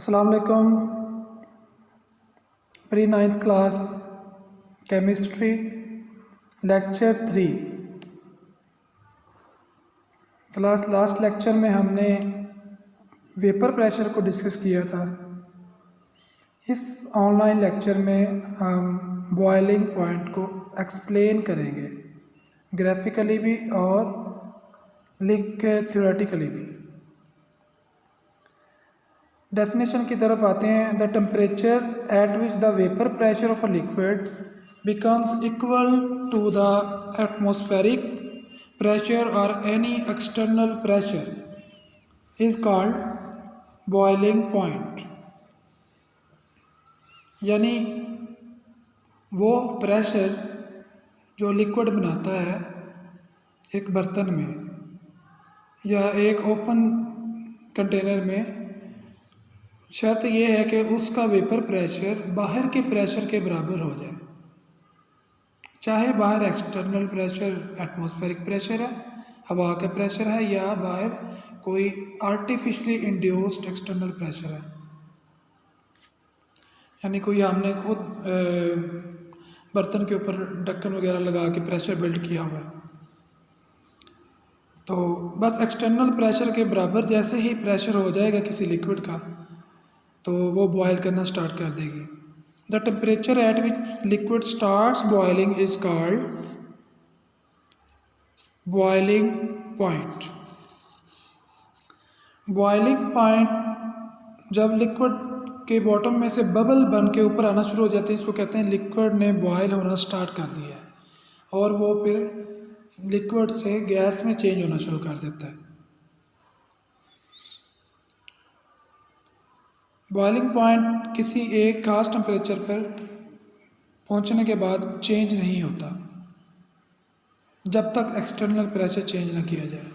अस्सलाम वालेकुम। Pre 9th class chemistry lecture 3 class last lecture में हमने वेपर प्रेशर को डिस्कस किया था। इस ऑनलाइन लेक्चर में हम बॉइलिंग पॉइंट को एक्सप्लेन करेंगे, ग्राफिकली भी और लिख के थ्योरेटिकली भी। डेफिनेशन की तरफ आते हैं। The temperature at which the vapour pressure of a liquid becomes equal to the atmospheric pressure और any external pressure is called boiling point. यानी वो प्रेशर जो लिक्विड बनाता है एक बर्तन में या एक ओपन कंटेनर में, शर्त यह है कि उसका वेपर प्रेशर बाहर के प्रेशर के बराबर हो जाए। चाहे बाहर एक्सटर्नल प्रेशर एटमॉस्फेरिक प्रेशर है, हवा का प्रेशर है, या बाहर कोई आर्टिफिशियली इंड्यूस्ड एक्सटर्नल प्रेशर है, यानी कोई हमने खुद बर्तन के ऊपर ढक्कन वगैरह लगा के प्रेशर बिल्ड किया हुआ है। तो बस एक्सटर्नल प्रेशर के बराबर जैसे ही प्रेशर हो जाएगा किसी लिक्विड का, तो वो बॉयल करना स्टार्ट कर देगी। The temperature at which liquid starts boiling is called boiling point. Boiling point जब लिक्विड के बॉटम में से बबल बन के ऊपर आना शुरू हो जाते हैं, इसको कहते हैं लिक्विड ने बॉयल होना स्टार्ट कर दिया है, और वो फिर लिक्विड से गैस में चेंज होना शुरू कर देता है। बॉइलिंग पॉइंट किसी एक खास टेम्परेचर पर पहुंचने के बाद चेंज नहीं होता जब तक एक्सटर्नल प्रेशर चेंज ना किया जाए।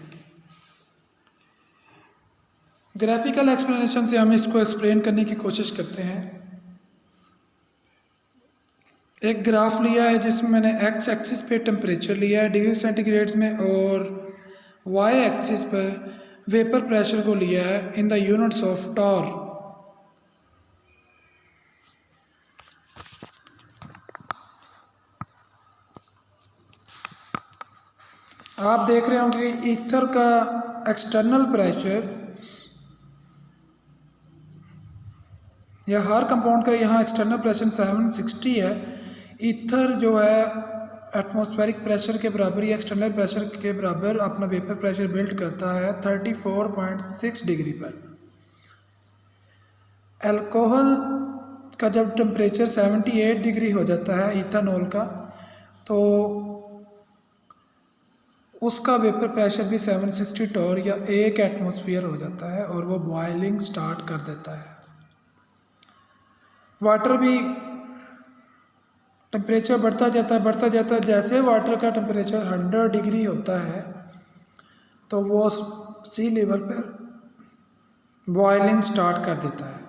ग्राफिकल एक्सप्लेनेशन से हम इसको एक्सप्लेन करने की कोशिश करते हैं। एक ग्राफ लिया है जिसमें मैंने एक्स एक्सिस पे टेम्परेचर लिया है डिग्री सेंटीग्रेड्स में, और वाई एक्सिस पर वेपर प्रेशर को लिया है in the units of torr. आप देख रहे होंगे कि ईथर का एक्सटर्नल प्रेशर या हर कंपाउंड का यहाँ एक्सटर्नल प्रेशर 760 है। ईथर जो है एटमॉस्फेरिक प्रेशर के बराबर या एक्सटर्नल प्रेशर के बराबर अपना वेपर प्रेशर बिल्ड करता है 34.6 डिग्री पर। अल्कोहल का जब टेम्परेचर 78 डिग्री हो जाता है इथानॉल का, तो उसका वेपर प्रेशर भी 760 टॉर या 1 एटमॉस्फेयर हो जाता है, और वो बॉइलिंग स्टार्ट कर देता है। वाटर भी टेम्परेचर बढ़ता जाता है। जैसे वाटर का टेम्परेचर 100 डिग्री होता है तो वो सी लेवल पर बॉइलिंग स्टार्ट कर देता है।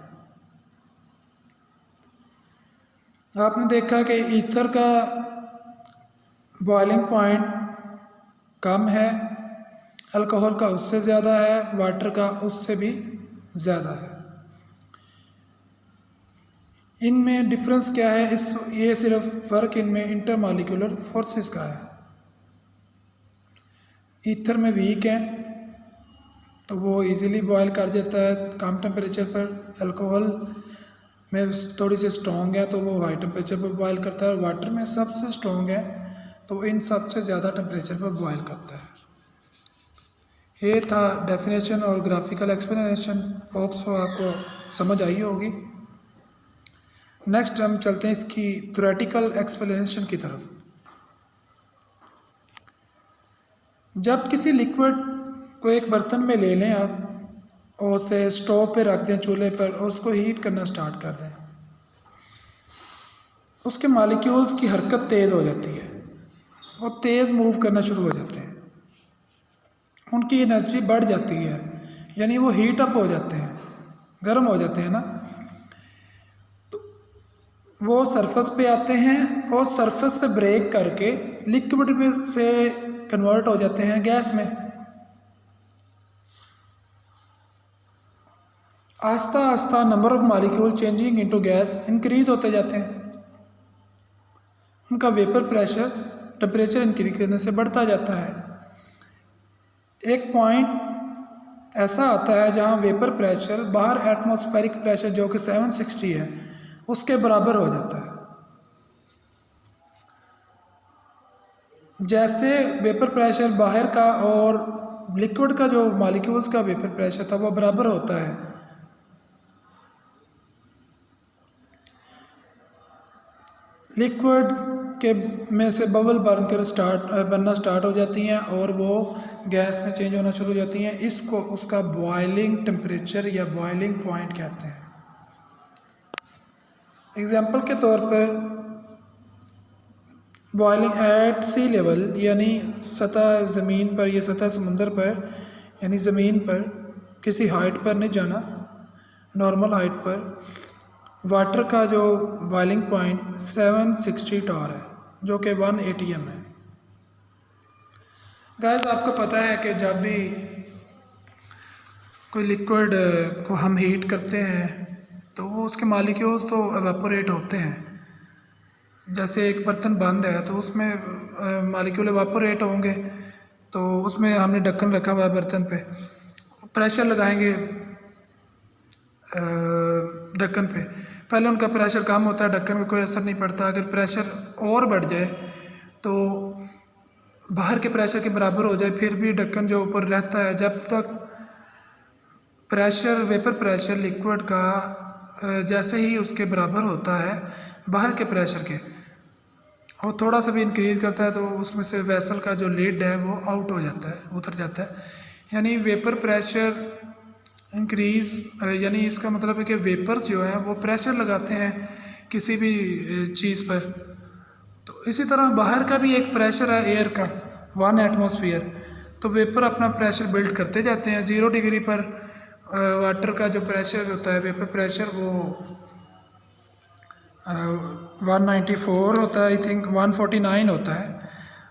आपने देखा कि ईथर का बॉइलिंग पॉइंट कम है, अल्कोहल का उससे ज़्यादा है, वाटर का उससे भी ज़्यादा है। इनमें डिफरेंस क्या है? ये सिर्फ फ़र्क इनमें इंटरमॉलिक्यूलर फोर्सेस का है। ईथर में वीक है तो वो इजीली बॉयल कर देता है कम टेम्परेचर पर। अल्कोहल में थोड़ी सी स्ट्रॉन्ग है तो वो हाई टेम्परेचर पर बॉयल करता है। वाटर में सबसे स्ट्रॉन्ग है तो इन सबसे ज़्यादा टेम्परेचर पर बॉयल करता है। ये था डेफिनेशन और ग्राफिकल एक्सप्लेनेशन। होप सो आपको समझ आई होगी। नेक्स्ट हम चलते हैं इसकी थ्योरेटिकल एक्सप्लेनेशन की तरफ। जब किसी लिक्विड को एक बर्तन में ले लें आप और उसे स्टोव पे रख दें, चूल्हे पर, और उसको हीट करना स्टार्ट कर दें, उसके मॉलिक्यूल्स की हरकत तेज़ हो जाती है, वो तेज़ मूव करना शुरू हो जाते हैं, उनकी एनर्जी बढ़ जाती है, यानी वो हीट अप हो जाते हैं, गर्म हो जाते हैं ना। तो वो सरफेस पे आते हैं और सरफेस से ब्रेक करके लिक्विड में से कन्वर्ट हो जाते हैं गैस में। Aahista Aahista number of molecule changing into gas increase होते जाते हैं, उनका वेपर प्रेशर टेम्परेचर इंक्रीज करने से बढ़ता जाता है। एक पॉइंट ऐसा आता है जहां वेपर प्रेशर बाहर एटमॉस्फेरिक प्रेशर जो कि 760 है उसके बराबर हो जाता है। जैसे वेपर प्रेशर बाहर का और लिक्विड का जो मॉलिक्यूल्स का वेपर प्रेशर था वो बराबर होता है, लिक्विड के में से बबल बनना स्टार्ट हो जाती हैं और वो गैस में चेंज होना शुरू हो जाती हैं। इसको उसका बॉइलिंग टेम्परेचर या बॉइलिंग पॉइंट कहते हैं। एग्जांपल के तौर पर बॉइलिंग एट सी लेवल यानी सतह ज़मीन पर या सतह समुंदर पर यानी ज़मीन पर किसी हाइट पर नहीं जाना, नॉर्मल हाइट पर वाटर का जो बॉइलिंग पॉइंट 760 टॉर है जो कि 1 ATM है। गाइस आपको पता है कि जब भी कोई लिक्विड को हम हीट करते हैं तो वो उसके मॉलिक्यूल्स तो एवापोरेट होते हैं। जैसे एक बर्तन बंद है तो उसमें मॉलिक्यूल एवापोरेट होंगे, तो उसमें हमने ढक्कन रखा हुआ है बर्तन पे, प्रेशर लगाएंगे ढक्कन पे, पहले उनका प्रेशर कम होता है, ढक्कन में कोई असर नहीं पड़ता। अगर प्रेशर और बढ़ जाए तो बाहर के प्रेशर के बराबर हो जाए फिर भी ढक्कन जो ऊपर रहता है, जब तक प्रेशर वेपर प्रेशर लिक्विड का जैसे ही उसके बराबर होता है बाहर के प्रेशर के, और थोड़ा सा भी इंक्रीज़ करता है तो उसमें से वेसल का जो लिड है वो आउट हो जाता है, उतर जाता है। यानी वेपर प्रेशर इंक्रीज़ यानी इसका मतलब है कि वेपर्स जो हैं वो प्रेशर लगाते हैं किसी भी चीज़ पर। तो इसी तरह बाहर का भी एक प्रेशर है एयर का 1 एटमॉस्फेयर, तो वेपर अपना प्रेशर बिल्ड करते जाते हैं। 0 डिग्री पर वाटर का जो प्रेशर होता है वेपर प्रेशर वो 194 होता है, आई थिंक 149 होता है,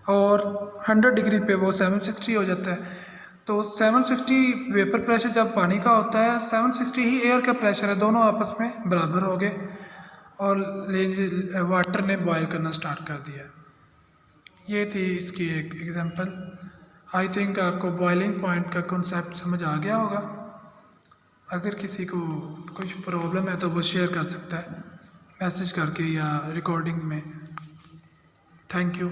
और 100 डिग्री पे वो 760 हो जाता है। तो 760 वेपर प्रेशर जब पानी का होता है, 760 ही एयर का प्रेशर है, दोनों आपस में बराबर हो गए और वाटर ने बॉयल करना स्टार्ट कर दिया। ये थी इसकी एक एग्जांपल। आई थिंक आपको बॉइलिंग पॉइंट का कॉन्सेप्ट समझ आ गया होगा। अगर किसी को कुछ प्रॉब्लम है तो वो शेयर कर सकता है मैसेज करके या रिकॉर्डिंग में। Thank you.